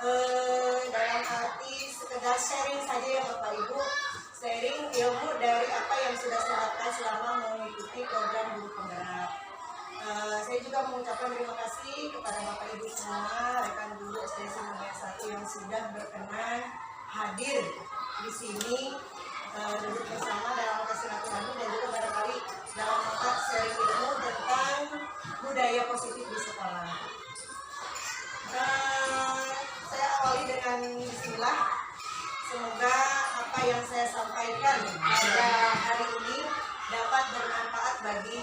dalam arti sekedar sharing saja ya Bapak Ibu, sharing ilmu dari apa yang sudah saya lakukan selama mengikuti program Guru Penggerak. Saya juga mengucapkan terima kasih kepada Bapak Ibu semua, rekan guru SD Semuanya 1 yang sudah berkenan hadir di sini, duduk bersama dalam silaturahmi dan juga barangkali dalam rangka sharing ilmu tentang budaya positif di sekolah. Saya awali dengan bismillah. Semoga apa yang saya sampaikan pada hari ini dapat bermanfaat bagi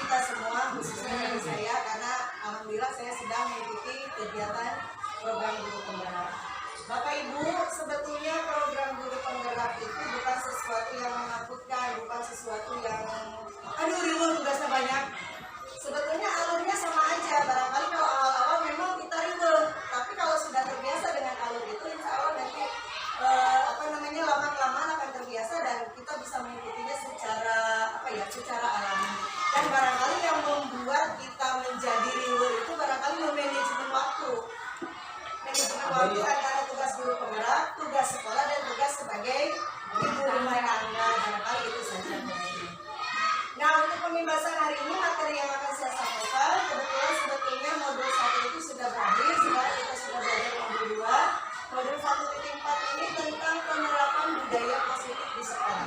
kita semua, khususnya bagi saya, karena alhamdulillah saya sedang mengikuti kegiatan program Guru Penggerak. Bapak Ibu, sebetulnya program Guru Penggerak itu bukan sesuatu yang menakutkan, bukan sesuatu yang ribut tugasnya banyak. Sebetulnya alurnya sama aja. Barangkali kalau awal-awal memang kita ribut, tapi kalau sudah terbiasa dengan alur itu, insya Allah nanti lama-kelamaan akan terbiasa dan kita bisa mengikutinya secara alami. Dan barangkali yang membuat kita menjadi ribut itu barangkali manajemen waktu. Manajemen waktu antara tugas Guru Penggerak, tugas sekolah, dan tugas sebagai ibu rumah tangga. Barangkali itu saja. Nah, untuk pembebasan hari ini materi yang akan saya sampaikan, kebetulan sebetulnya modul 1 itu sudah berakhir, sekarang kita sudah belajar modul 2. Modul 1.4 ini tentang penerapan budaya positif di sekolah.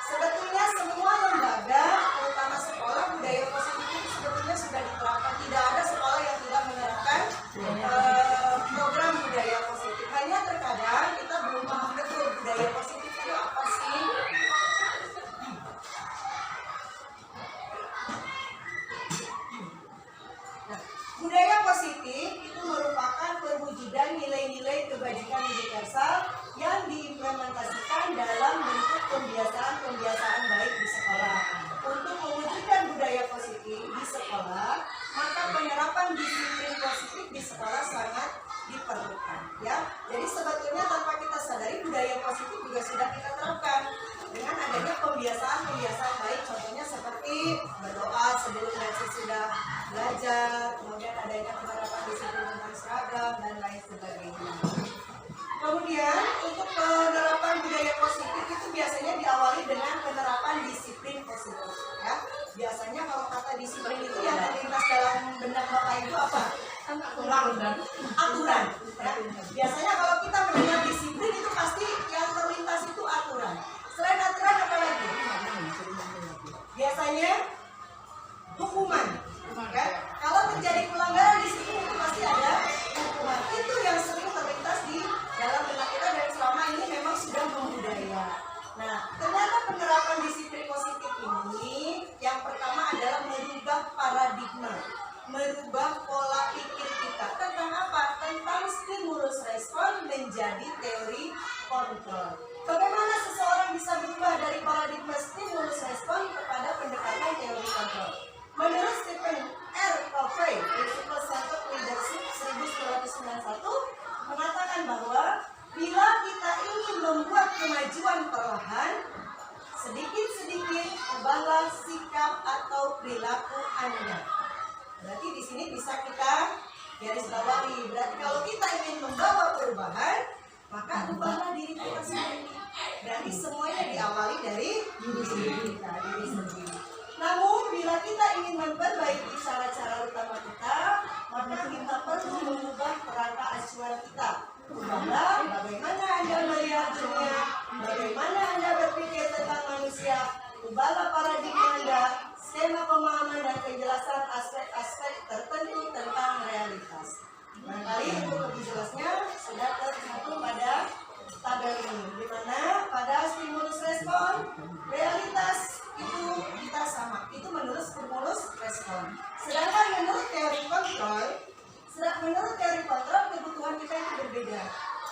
Sebetulnya semua lembaga, terutama sekolah, budaya positif itu sebetulnya sudah diterapkan. Tidak ada sekolah yang tidak menerapkan program budaya positif. Hanya terkadang kita belum paham betul budaya positif itu apa sih. Budaya positif itu merupakan perwujudan nilai-nilai kebajikan universal yang diimplementasikan dalam bentuk pembiasaan baik di sekolah. Untuk mewujudkan budaya positif di sekolah, maka penerapan disiplin positif di sekolah sangat diperlukan. Ya, jadi sebetulnya tanpa kita sadari budaya positif juga sudah kita terapkan dengan adanya pembiasaan baik. Contohnya seperti berdoa sebelum dan sesudah belajar, kemudian adanya penerapan disiplin tentang seragam dan lain sebagainya. Kemudian untuk penerapan budaya positif itu biasanya diawali dengan penerapan disiplin positif. Ya, biasanya kalau kata disiplin itu yang terlintas dalam benak Bapak Ibu apa? Aturan. Ya. Biasanya kalau kita mendengar disiplin itu pasti yang terlintas itu aturan. Selain aturan apa lagi? Biasanya hukuman. Ya. Kalau terjadi pelanggaran disiplin itu pasti ada hukuman. Itu yang sering terlintas di dalam benak kita dan selama ini memang sudah membudaya. Nah, ternyata penerapan disiplin positif ini yang pertama adalah merubah paradigma, merubah pola pikir kita tentang apa? Tentang stimulus respon menjadi teori kontrol. Bagaimana seseorang bisa berubah dari paradigma stimulus respon kepada pendekatan teori kontrol? Menurut Stephen R. Covey, Principle Centered Leadership 1991 mengatakan bahwa bila kita ingin membuat kemajuan perlahan, sedikit-sedikit ubahlah sikap atau perilaku Anda. Berarti di sini bisa kita garis bawahi. Berarti kalau kita ingin membawa perubahan, maka ubahlah diri kita sendiri. Berarti semuanya diawali dari diri kita, diri sendiri. Namun bila kita ingin memperbaiki cara-cara utama kita, maka kita perlu mengubah kerangka acuan kita. Ubahlah bagaimana Anda melihat dunia, bagaimana Anda berpikir tentang manusia. Ubahlah paradigma Anda, skema pemahaman dan penjelasan aspek-aspek tertentu tentang realitas. Barangkali untuk lebih jelasnya sudah tercantum pada tabel ini, di mana pada stimulus respon realitas itu kita sama, itu menurut stimulus respon. Sedangkan menurut teori kontrol kebutuhan kita itu berbeda.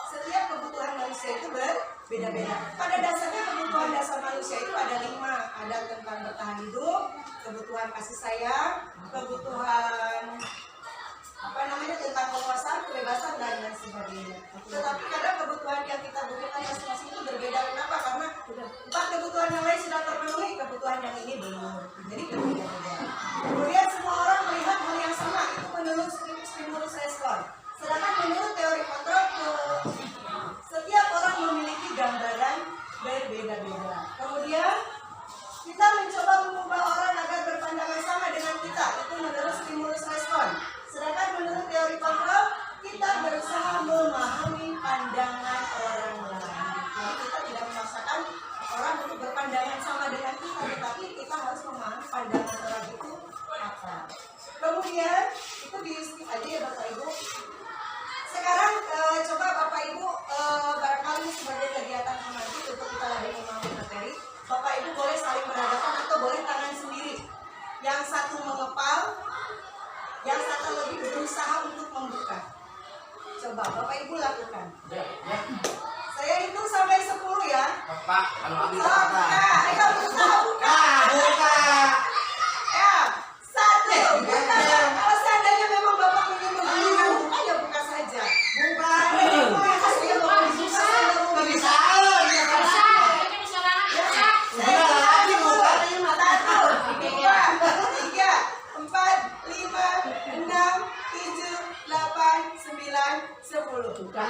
Setiap kebutuhan manusia itu berbeda-beda. Pada dasarnya kebutuhan dasar manusia itu ada 5. Ada tentang bertahan hidup, kebutuhan kasih sayang, kebutuhan tentang kekuasaan, kebebasan, dan lain sebagainya. Tetapi kadang kebutuhan yang kita butuhkan masing-masing itu berbeda. Kenapa? Karena 4 kebutuhan yang lain sudah terpenuhi, kebutuhan yang ini belum. Jadi berbeda-beda. Kemudian semua orang melihat hal yang sama, itu menurut stimulus respon. Sedangkan menurut sebagai kegiatan romantis untuk kita lagi memahami materi, Bapak Ibu boleh saling berhadapan atau boleh tangan sendiri. Yang satu mengepal, yang satu lebih berusaha untuk membuka. Coba Bapak Ibu lakukan. Saya hitung sampai 10 ya. Bapak, kalau ambil Buka, ayo berusaha buka. buka. Ya, 1, buka. Kalau seandainya memang Bapak ingin membeli buka, ya buka saja. Buka. Saya mau buka. Nggak bisa.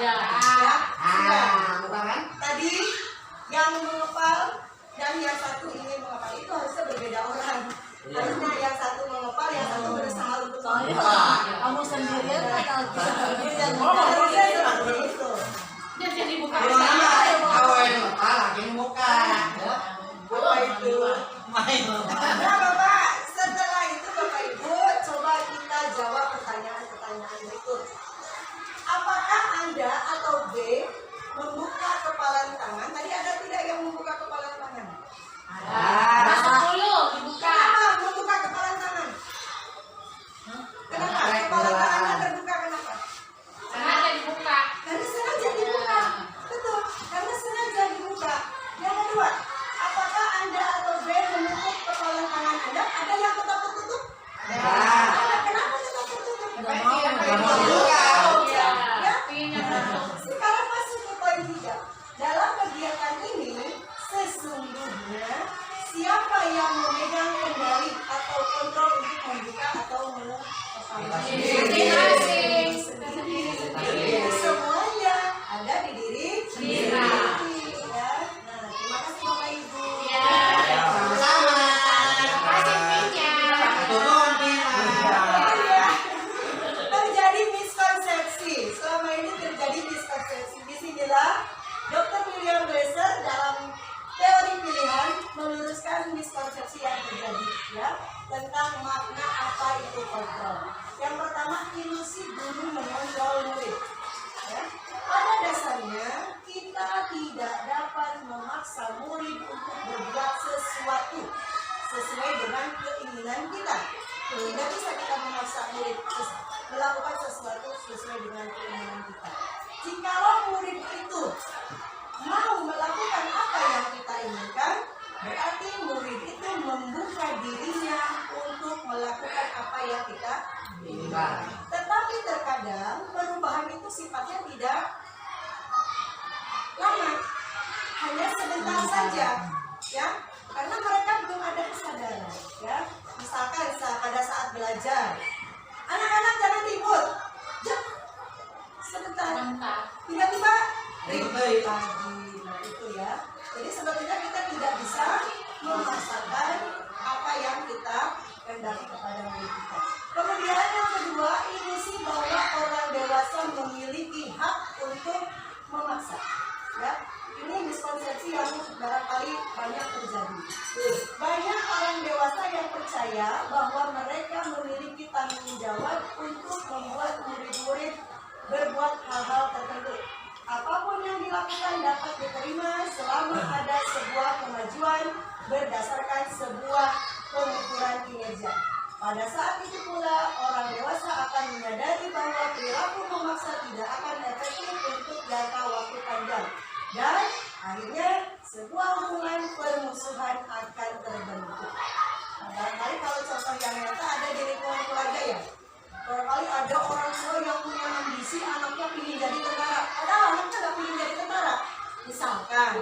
Ya, tadi yang mengepal dan yang satu ingin mengepal itu harusnya berbeda orang. Harusnya yang satu mengepal, yang satu berusaha untuk mengepal. Kamu sendirian atau Harusnya seperti itu. jadi buka Apa itu? Nah, Bapak, setelah itu Bapak Ibu coba kita jawab pertanyaan-pertanyaan berikut. Apakah Anda atau B membuka kepalan tangan? Tadi ada tidak yang membuka kepalan tangan? masuk dulu dibuka Kenapa membuka kepalan tangan? Kenapa? Kepalan tangannya terbuka kenapa? sengaja dibuka Karena sengaja dibuka. Betul, karena sengaja dibuka. Yang kedua, apakah Anda atau B menutup kepalan tangan Anda? Ada yang tetap tertutup? Ada. Kenapa tetap tertutup? Sekarang masuk ke poin 3. Dalam kegiatan ini, sesungguhnya siapa yang memegang kendali atau kontrol untuk membuka atau masing-masing semuanya ada di diri sendiri. Ya. Nah, terima kasih Bapak Ibu. ya masih pinnya Iya. Terjadi miskonsepsi. Selama ini terjadi miskonsepsi. Disinilah Dr. William Glasser dalam teori pilihan meluruskan miskonsepsi yang terjadi ya tentang makna apa itu kontrol. Yang pertama, ilusi guru mengontrol murid. Ya. Pada dasarnya kita tidak dapat memaksa murid untuk berbuat sesuatu sesuai dengan keinginan kita. Tidak bisa kita memaksa murid melakukan sesuatu sesuai dengan keinginan kita. Jikalau murid itu mau melakukan apa yang kita inginkan, berarti murid itu membuka dirinya untuk melakukan apa yang kita inginkan. Tetapi terkadang perubahan itu sifatnya tidak lama, hanya sebentar saja, ya, karena mereka belum ada kesadaran, ya. Misalkan pada saat belajar, anak-anak jangan ribut, sebentar, tiba-tiba ribut lagi. Nah itu ya. Jadi sebetulnya kita tidak bisa memaksakan apa yang kita kehendaki kepada murid kita. Kemudian yang kedua, ilusi bahwa orang dewasa memiliki hak untuk memaksa. Ya, ini miskonsepsi yang barangkali banyak terjadi. Banyak orang dewasa yang percaya bahwa mereka memiliki tanggung jawab untuk membuat murid-murid berbuat hal-hal tertentu. Apapun yang dilakukan dapat diterima selama ada sebuah kemajuan berdasarkan sebuah pengukuran kinerja. Pada saat itu pula, orang dewasa akan menyadari bahwa perilaku memaksa tidak akan efektif untuk jangka waktu panjang. Dan akhirnya sebuah hubungan permusuhan akan terbentuk. Nah, barangkali kalau contoh yang nyata ada di lingkungan keluarga ya. Barangkali ada orang tua yang punya ambisi anaknya ingin jadi tentara. Padahal anaknya nggak ingin jadi tentara. Misalkan,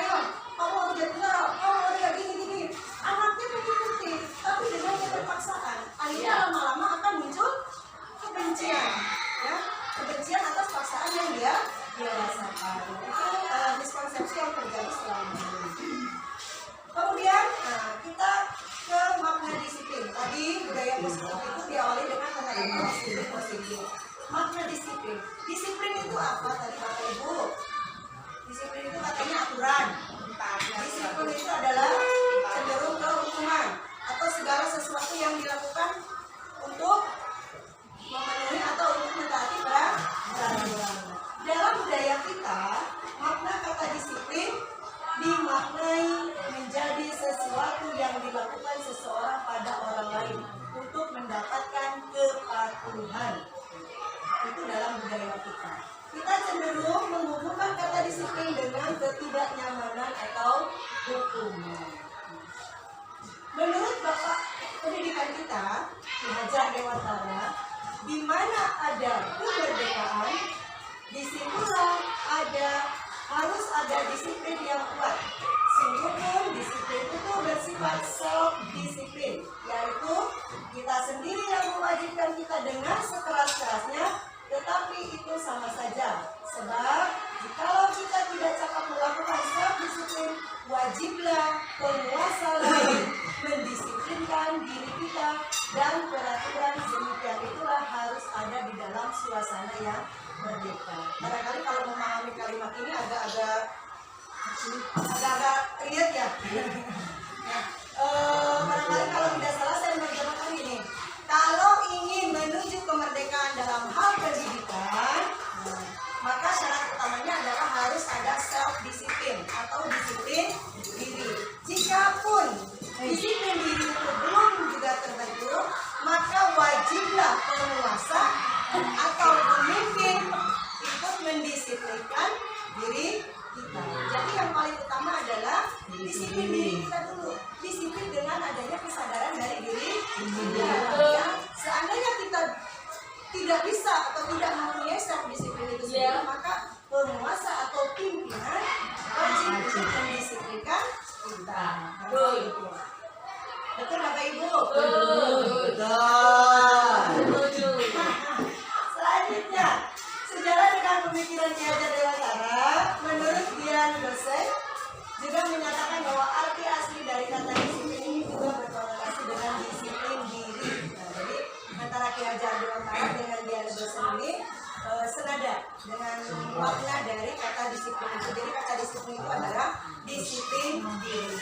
ayo kamu harus jadi tentara, kamu harus jadi gini-gini. Anaknya mengikuti, tapi dengan keterpaksaan. Akhirnya lama-lama akan muncul kebencian, ya, kebencian atas paksaan yang dia rasakan. Itu miskonsepsi yang terjadi selama ini. Kemudian, kita ke makna disiplin. Tadi budaya positif itu diawali dengan penerapan disiplin positif. Makna disiplin. Disiplin itu apa tadi Bapak Ibu? Disiplin itu katanya aturan. Disiplin itu adalah cenderung ke hukuman atau segala sesuatu yang dilakukan untuk memenuhi atau untuk mentaati peraturan. Dalam budaya kita, makna makna kata disiplin dimaknai menjadi sesuatu yang dilakukan seseorang pada orang lain untuk mendapatkan kepatuhan. Itu dalam budaya kita. Kita cenderung menghubungkan kata disiplin dengan ketidaknyamanan atau hukuman. Menurut Bapak pendidikan kita, Ki Hajar Dewantara, di mana ada kemerdekaan, disitulah harus ada disiplin yang kuat. Sungguh disiplin itu bersifat self-disiplin, yaitu kita sendiri yang mewajibkan kita dengan sekeras-kerasnya, tetapi itu sama saja. Sebab jikalau kita tidak cakap melakukan self-disiplin, wajiblah penguasa lain mendisiplinkan diri kita, dan peraturan demikian itulah harus ada di dalam suasana yang merdeka. Barangkali kalau memahami kalimat ini agak-agak riet ya. Barangkali kalau tidak salah saya menerjemahkan ini. Kalau ingin menuju kemerdekaan dalam hal pendidikan, maka syarat utamanya adalah harus ada self-disiplin atau disiplin diri. Jikapun disiplin diri itu belum juga terbentuk, maka wajiblah penguasa atau pemimpin ikut mendisiplinkan diri kita. Jadi yang paling utama adalah disiplin diri kita dulu. Disiplin dengan adanya kesadaran dari diri kita. Ya, seandainya kita tidak bisa atau tidak mempunyai self-disiplin itu sendiri, maka penguasa atau pimpinan wajib untuk mendisiplinkan kita. Betul Bapak Ibu? Betul. Selanjutnya, sejalan dengan pemikiran Ki Hajar Dewantara, menurut Dian Dosen juga menyatakan bahwa arti asli dari kata disiplin ini juga berkorelasi dengan disiplin diri. Nah, jadi antara Ki Hajar Dewantara dengan Dian Dosen ini senada dengan makna dari kata disiplin itu. Jadi kata disiplin itu adalah disiplin diri.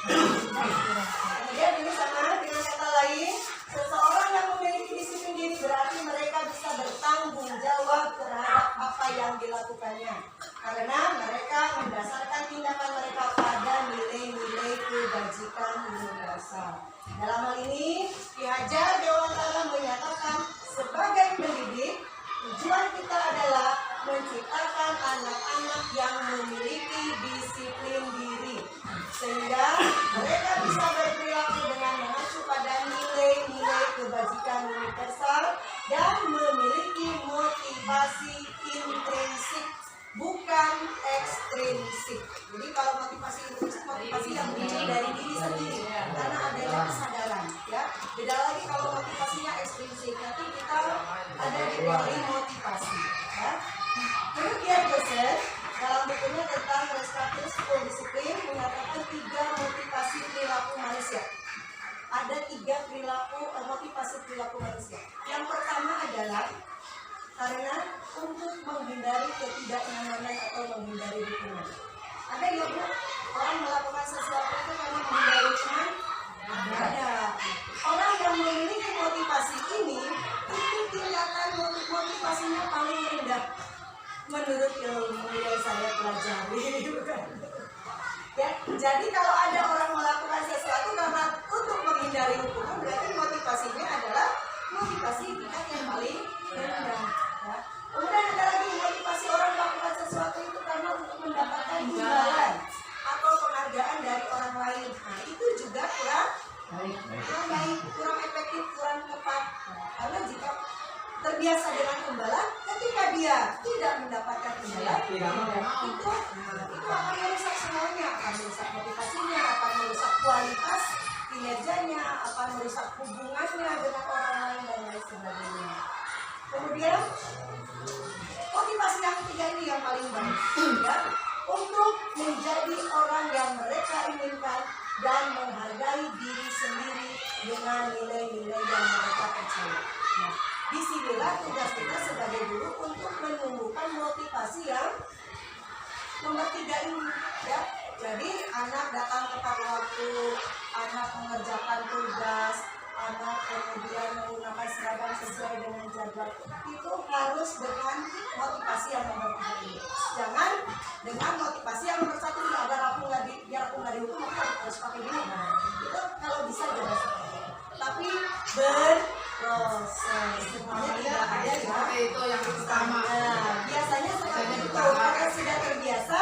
Kemudian ini sama dengan kata lain, seseorang yang memiliki disiplin diri berarti mereka bisa bertanggung jawab terhadap apa yang dilakukannya, karena mereka mendasarkan tindakan mereka pada nilai-nilai kebajikan universal. Dalam hal ini, Ki Hajar Dewantara menyatakan sebagai pendidik, tujuan kita adalah menciptakan anak-anak yang memiliki disiplin diri, sehingga mereka bisa berperilaku dengan mengacu pada nilai-nilai kebajikan universal dan memiliki motivasi intrinsik, bukan ekstrinsik. Jadi kalau motivasi intrinsik, motivasi yang muncul dari diri sendiri karena adanya kesadaran, ya. Beda lagi kalau motivasinya ekstrinsik, nanti kita ada di teori motivasi, ya. Menurut Dian Dosen, dalam bukunya tentang Restructuring School Discipline mengatakan 3 motivasi perilaku manusia. Ada 3 motivasi perilaku manusia. Yang pertama adalah karena untuk menghindari ketidaknyamanan atau menghindari hukuman. Ada ya Bu, orang melakukan sesuatu itu karena menghindari hukuman? Ada. Orang yang memiliki motivasi ini, itu tindakan motivasinya paling rendah menurut ilmu yang saya pelajari. Ya, jadi kalau ada orang melakukan sesuatu karena untuk menghindari hukuman, berarti motivasinya adalah motivasi tingkat yang paling rendah. Ya. Kemudian ada lagi motivasi orang melakukan sesuatu itu karena untuk mendapatkan imbalan atau penghargaan dari orang lain. Nah, itu juga kurang baik, kurang efektif, kurang tepat. Karena jika terbiasa dengan imbalan, ketika dia tidak mendapatkan imbalan, itu akan merusak semuanya, akan merusak motivasinya, akan merusak kualitas kinerjanya, akan merusak hubungannya dengan orang lain dan lain sebagainya. Kemudian motivasi yang ketiga ini yang paling baik, ya, untuk menjadi orang yang mereka inginkan dan menghargai diri sendiri dengan nilai-nilai yang mereka percaya. Nah, disinilah tugas kita sebagai guru untuk menumbuhkan motivasi yang nomor 3 ini, ya. Jadi anak datang tepat waktu, anak mengerjakan tugas, anak kemudian menggunakan seragam sesuai dengan jadwal, itu harus harus dengan motivasi yang nomor 3. Jangan dengan motivasi yang nomor 1, biar aku nggak dihukum aku harus pakai gini. Nah, itu kalau bisa jangan seperti itu. Tapi berproses, semuanya tidak ada ya. Itu yang pertama. Nah, biasanya seperti itu. Karena sudah terbiasa,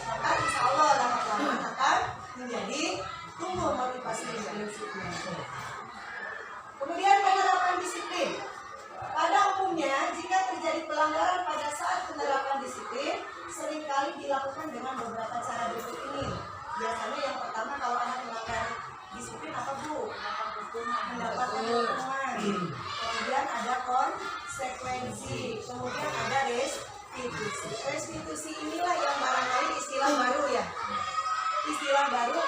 maka insya Allah lama-lama akan menjadi tumbuh motivasi dan prinsipnya. Kemudian penerapan disiplin. Pada umumnya, jika terjadi pelanggaran pada saat penerapan disiplin, seringkali dilakukan dengan beberapa cara berikut ini. Biasanya yang pertama, kalau anak melanggar disiplin apa Bu? Mendapatkan hukuman. Kemudian ada konsekuensi. Kemudian ada restitusi. Restitusi inilah yang barangkali istilah baru ya. Istilah baru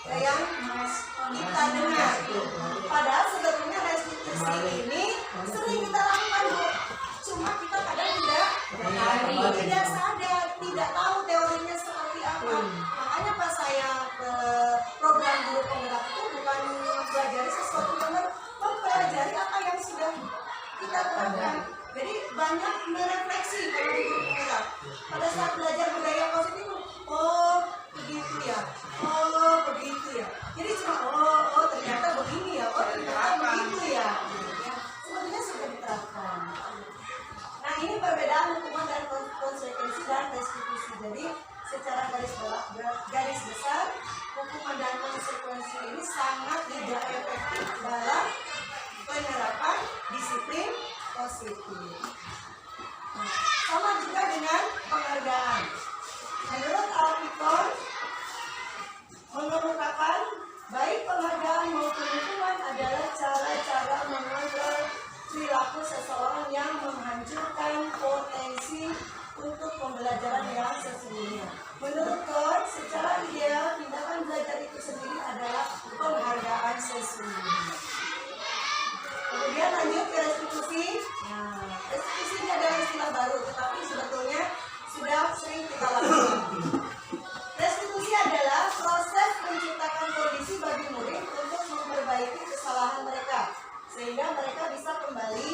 yang kita dengar. Padahal sebetulnya restitusi ini sering kita lakukan Bu. Cuma kita kadang tidak sadar, tidak tahu teorinya seperti apa. Makanya pas saya ke program guru penggerak itu bukan mempelajari sesuatu yang baru, mempelajari apa yang sudah kita terapkan. Jadi banyak merefleksi kalau di guru penggerak. Pada saat belajar budaya positif, oh begitu ya, oh begitu ya. Jadi cuma oh ternyata begini ya, oh ternyata begitu ya. Sebetulnya sudah diterapkan. Nah ini perbedaan hukuman dan konsekuensi dan restitusi. Jadi secara garis besar hukuman dan konsekuensi ini sangat tidak efektif dalam penerapan disiplin positif. Nah, sama juga dengan penghargaan. Menurut Alkitab mengemukakan baik penghargaan maupun hukuman adalah cara-cara mengontrol perilaku seseorang yang menghancurkan potensi untuk pembelajaran yang sesungguhnya. Menurut God, secara ideal tindakan belajar itu sendiri adalah penghargaan sesungguhnya. Kemudian lanjut ke restitusi. Nah, restitusi ini adalah istilah baru, tetapi sebetulnya sudah sering kita lakukan. Restitusi adalah proses menciptakan kondisi bagi murid untuk memperbaiki kesalahan mereka, sehingga mereka bisa kembali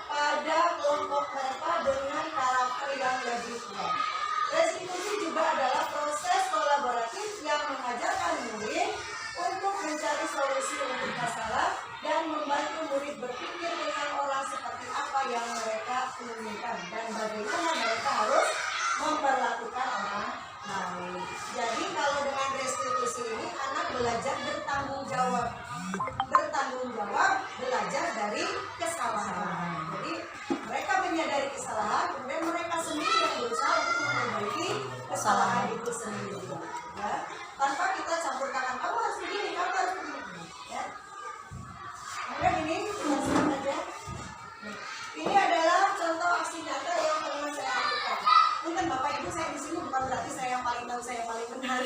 pada kelompok mereka dengan karakter yang lebih kuat. Restitusi juga adalah proses kolaboratif yang mengajarkan murid untuk mencari solusi untuk masalah dan membantu murid berpikir dengan orang seperti apa yang mereka inginkan dan bagaimana mereka harus memperlakukan orang lain. Jadi kalau dengan restitusi ini anak belajar bertanggung jawab, belajar dari kesalahan. Jadi mereka menyadari kesalahan, kemudian mereka sendiri yang berusaha untuk memperbaiki kesalahan itu sendiri. Ya, tanpa kita campur tangan, kamu harus begini, kamu harus begini. Ya. Kemudian ini langsung aja. Ini adalah contoh aksi nyata yang pernah saya lakukan. Mungkin Bapak Ibu saya di sini bukan berarti saya yang paling tahu, saya yang paling benar.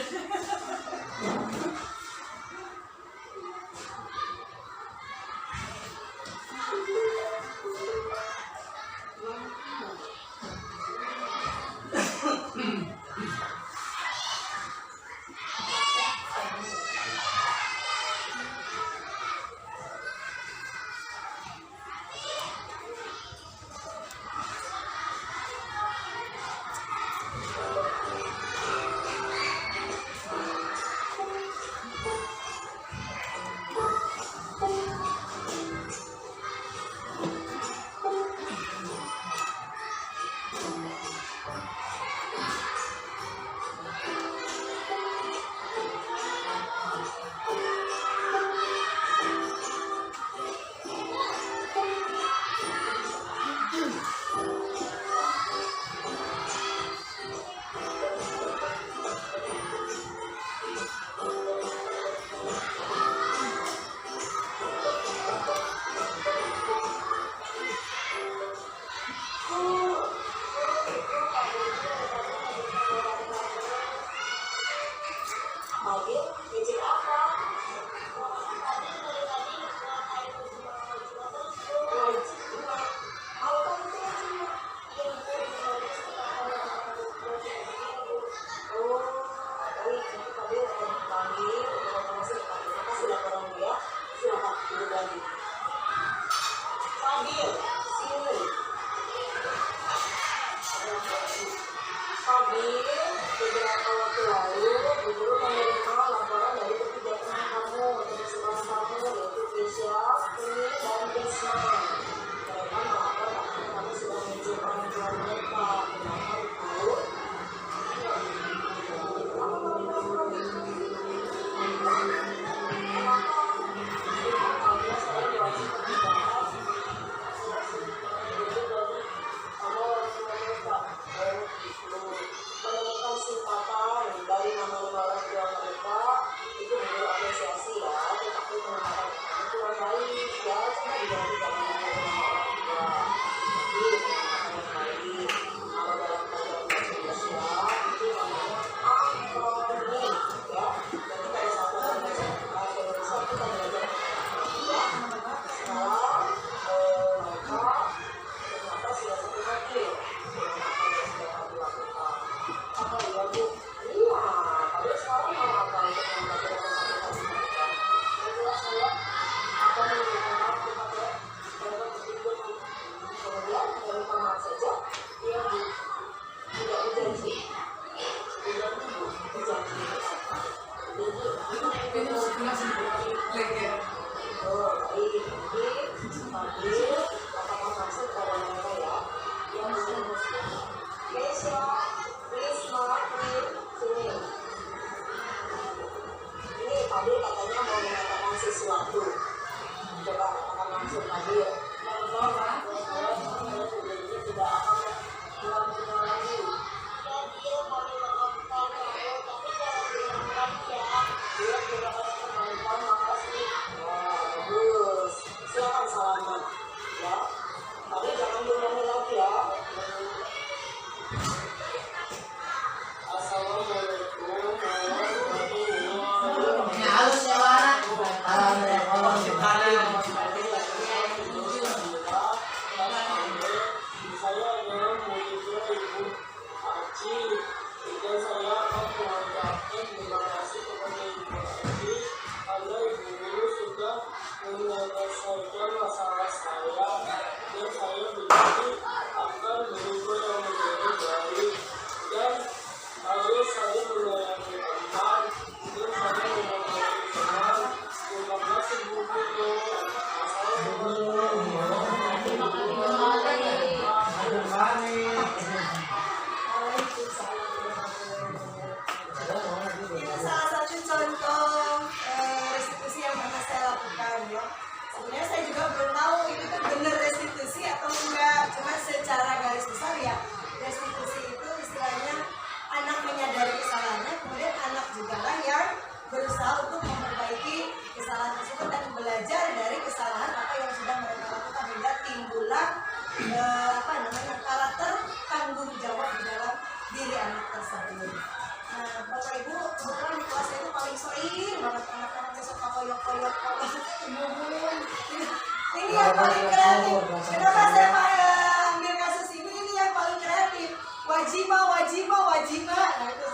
wajima. Nah itu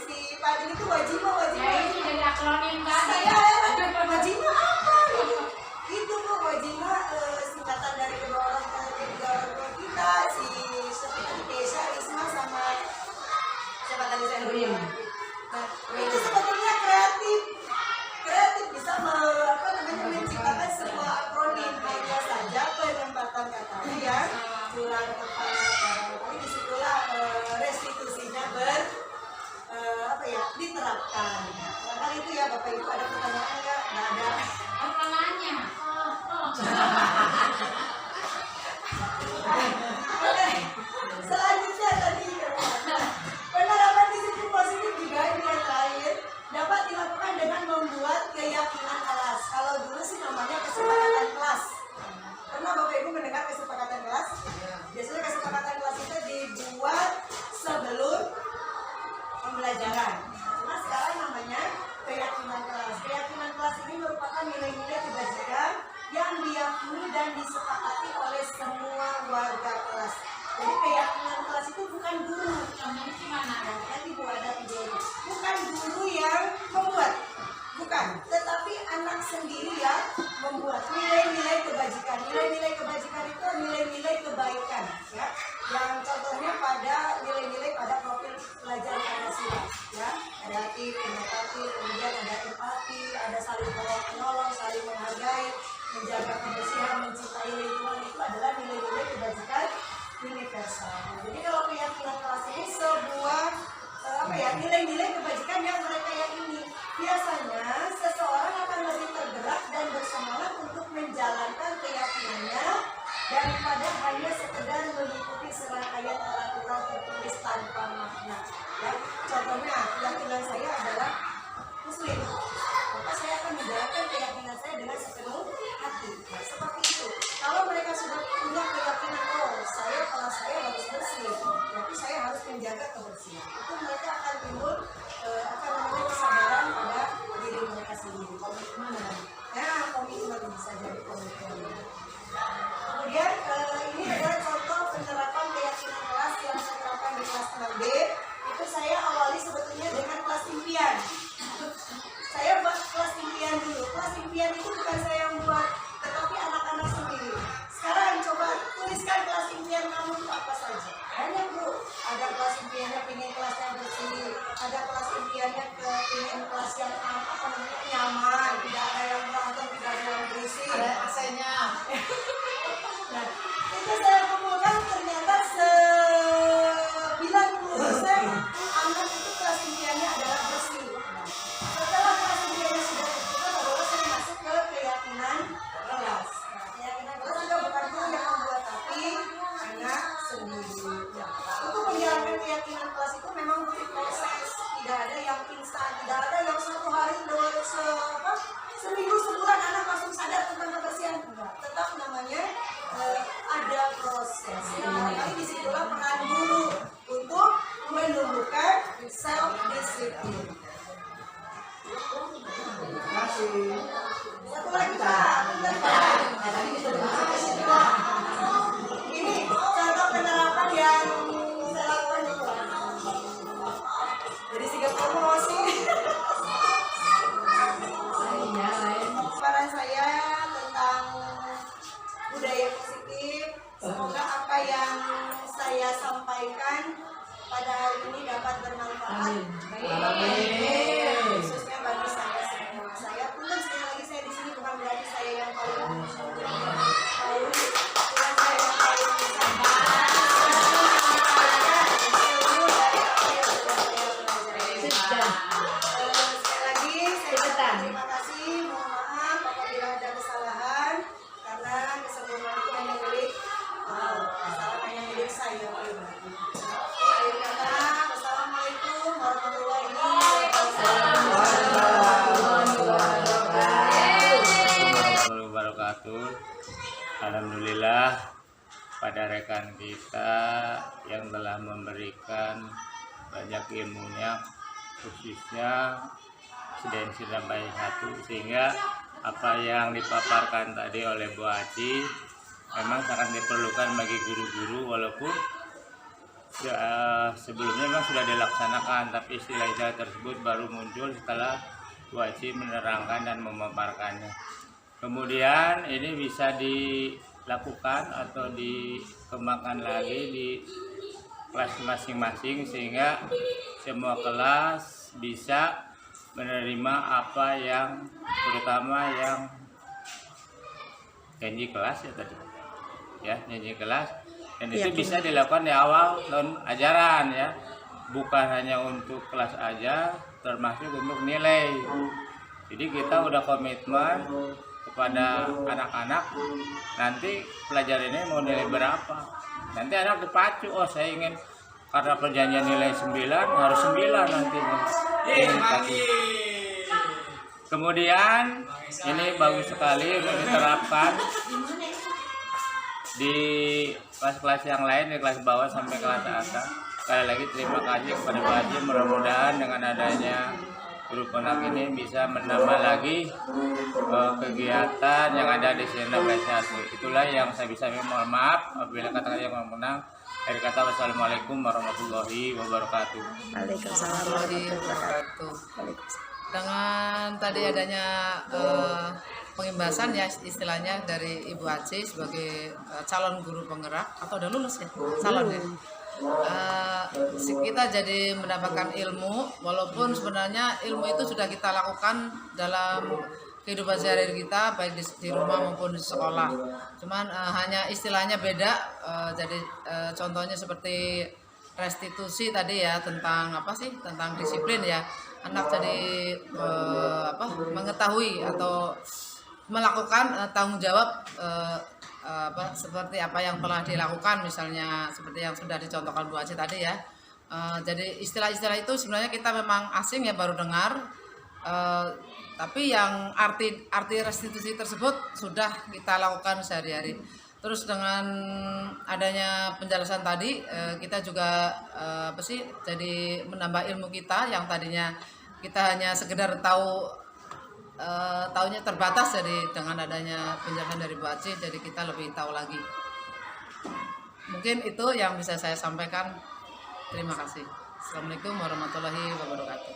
si Fadil itu wajima. Ya itu jadi akronim tadi. Saya heran, wajima apa gitu? Itu Bu, wajima singkatan dari kedua orang tua kita, si seperti Kesha, Risma sama siapa tadi saya lupa. Nah itu sebetulnya kreatif bisa menciptakan sebuah akronim, hanya saja penempatan katanya yang kurang tepat. Tapi disitulah restitusinya diterapkan. Kali itu ya Bapak Ibu ada pertanyaan nggak? Nggak ada. Apa nanya? Oke, selanjutnya tadi penerapan disiplin positif juga ini yang terakhir dapat dilakukan dengan membuat keyakinan kelas. Kalau dulu sih namanya kesepakatan kelas. Pernah Bapak Ibu mendengar kesepakatan kelas? Biasanya kesepakatan kelas itu dibuat sebelum pembelajaran. Cuma sekarang namanya keyakinan kelas. Keyakinan kelas ini merupakan nilai-nilai kebajikan yang diyakini dan disepakati oleh semua warga kelas. Jadi keyakinan kelas itu bukan guru. Contohnya gimana? Nanti Bu ada videonya. Bukan guru yang membuat, bukan. Tetapi anak sendiri yang membuat nilai-nilai kebajikan. Nilai-nilai kebajikan itu nilai-nilai kebaikan, ya. Yang contohnya pada nilai-nilai pada profil pelajar Pancasila, ya. Ada hati, empati, kemudian ada empati, ada saling menolong, saling menghargai, menjaga kebersihan, mencintai lingkungan, itu adalah nilai-nilai kebajikan universal. Jadi kalau keyakinan kelas ini sebuah nilai-nilai kebajikan yang mereka yakini. Biasanya seseorang akan lebih tergerak dan bersemangat untuk menjalankan keyakinannya daripada hanya sekedar mengikuti serangkaian peraturan tertulis tanpa makna. Ya, contohnya keyakinan saya adalah Muslim, maka saya akan menjalankan keyakinan saya dengan sepenuh hati. Nah, seperti itu. Kalau mereka sudah punya keyakinan, kelas saya harus bersih, tapi saya harus menjaga kebersihan. Itu mereka akan timbul kesadaran pada diri mereka sendiri. Komitmen, komitmen bisa jadi komitmen. Kemudian ini adalah contoh penerapan keyakinan kelas yang saya terapkan di kelas 6B. Itu saya awali sebetulnya dengan kelas impian. Saya buat kelas impian dulu. Kelas impian itu bukan saya yang buat, tetapi anak-anak sendiri. Sekarang coba tuliskan kelas impian kamu itu apa saja. Banyak Bu. Ada kelas impiannya pengen kelasnya bersih. Ada kelas impiannya pengen kelas yang nyaman, tidak ada yang berantem, tidak ada yang berisik. Ada AC-nya. Nah, itu saya kumpulkan ternyata 90% anak itu kelas impiannya adalah bersih. Setelah kelas impiannya sudah tertutup, baru saya masuk ke keyakinan kelas. Nah, keyakinan kelas juga bukan guru yang membuat, tapi anak sendiri. Nah, untuk menjalankan keyakinan kelas itu memang butuh proses. Tidak ada yang instan, tidak ada yang satu hari seminggu sebulan anak langsung sadar tentang kebersihan. Enggak, tetap namanya ada proses. Makanya disitulah peran guru untuk menumbuhkan self discipline. Terima kasih. Satu lagi Pak, ini contoh penerapan yang saya lakukan di kelas. Jadi sikap promosi. Paparan saya tentang budaya positif. Semoga apa yang saya sampaikan pada hari ini dapat bermanfaat. Khususnya bagi saya semua. Saya pun sekali lagi saya di sini bukan berarti saya yang paling tahu, bukan saya yang paling bisa. Ilmu dari apa yang sudah saya pelajari. Sekali lagi saya terima kasih. Mohon maaf apabila ada kesalahan, karena kesempurnaan itu hanya milik kesalahan hanya milik saya pribadi. Akhir kata, wassalamualaikum warahmatullahi wabarakatuh. Alhamdulillah pada rekan kita yang telah memberikan banyak ilmunya, khususnya Sidensi sampai 1, sehingga apa yang dipaparkan tadi oleh Bu Aci memang sangat diperlukan bagi guru-guru, walaupun sebelumnya memang sudah dilaksanakan, tapi istilah-istilah tersebut baru muncul setelah Bu Aci menerangkan dan memaparkannya. Kemudian ini bisa dilakukan atau dikembangkan lagi di kelas masing-masing sehingga semua kelas bisa menerima apa yang terutama yang janji kelas ya tadi ya, janji kelas, dan itu bisa dilakukan di awal tahun ajaran ya, bukan hanya untuk kelas aja, termasuk untuk nilai. Jadi kita udah komitmen kepada anak-anak, nanti pelajaran ini mau nilai berapa, nanti anak dipacu, oh saya ingin karena perjanjian nilai 9 harus 9 nanti. Kemudian ini bagus sekali untuk diterapkan di kelas-kelas yang lain, di kelas bawah sampai kelas atas. Sekali lagi terima kasih kepada Pak Haji, mudah-mudahan dengan adanya grup anak ini bisa menambah lagi kegiatan yang ada di Sirna Prestasi. Itulah yang saya bisa mohon maaf apabila kata-kata yang menang. Dari kata wassalamualaikum warahmatullahi wabarakatuh. Waalaikumsalam warahmatullahi wabarakatuh. Dengan tadi adanya pengimbasan ya istilahnya dari Ibu Aci sebagai calon guru penggerak atau udah lulus ya calon ya, kita jadi mendapatkan ilmu, walaupun sebenarnya ilmu itu sudah kita lakukan dalam kehidupan sehari-hari kita baik di rumah maupun di sekolah, cuman hanya istilahnya beda. Jadi contohnya seperti restitusi tadi ya, tentang apa sih, tentang disiplin ya, anak jadi mengetahui atau melakukan tanggung jawab seperti apa yang telah dilakukan, misalnya seperti yang sudah dicontohkan Bu Aci tadi ya. Jadi istilah-istilah itu sebenarnya kita memang asing ya, baru dengar, tapi yang arti restitusi tersebut sudah kita lakukan sehari-hari. Terus dengan adanya penjelasan tadi, kita juga jadi menambah ilmu kita yang tadinya kita hanya sekedar taunya terbatas. Jadi dengan adanya penjelasan dari Bu Aci, jadi kita lebih tahu lagi. Mungkin itu yang bisa saya sampaikan. Terima kasih. Assalamualaikum warahmatullahi wabarakatuh.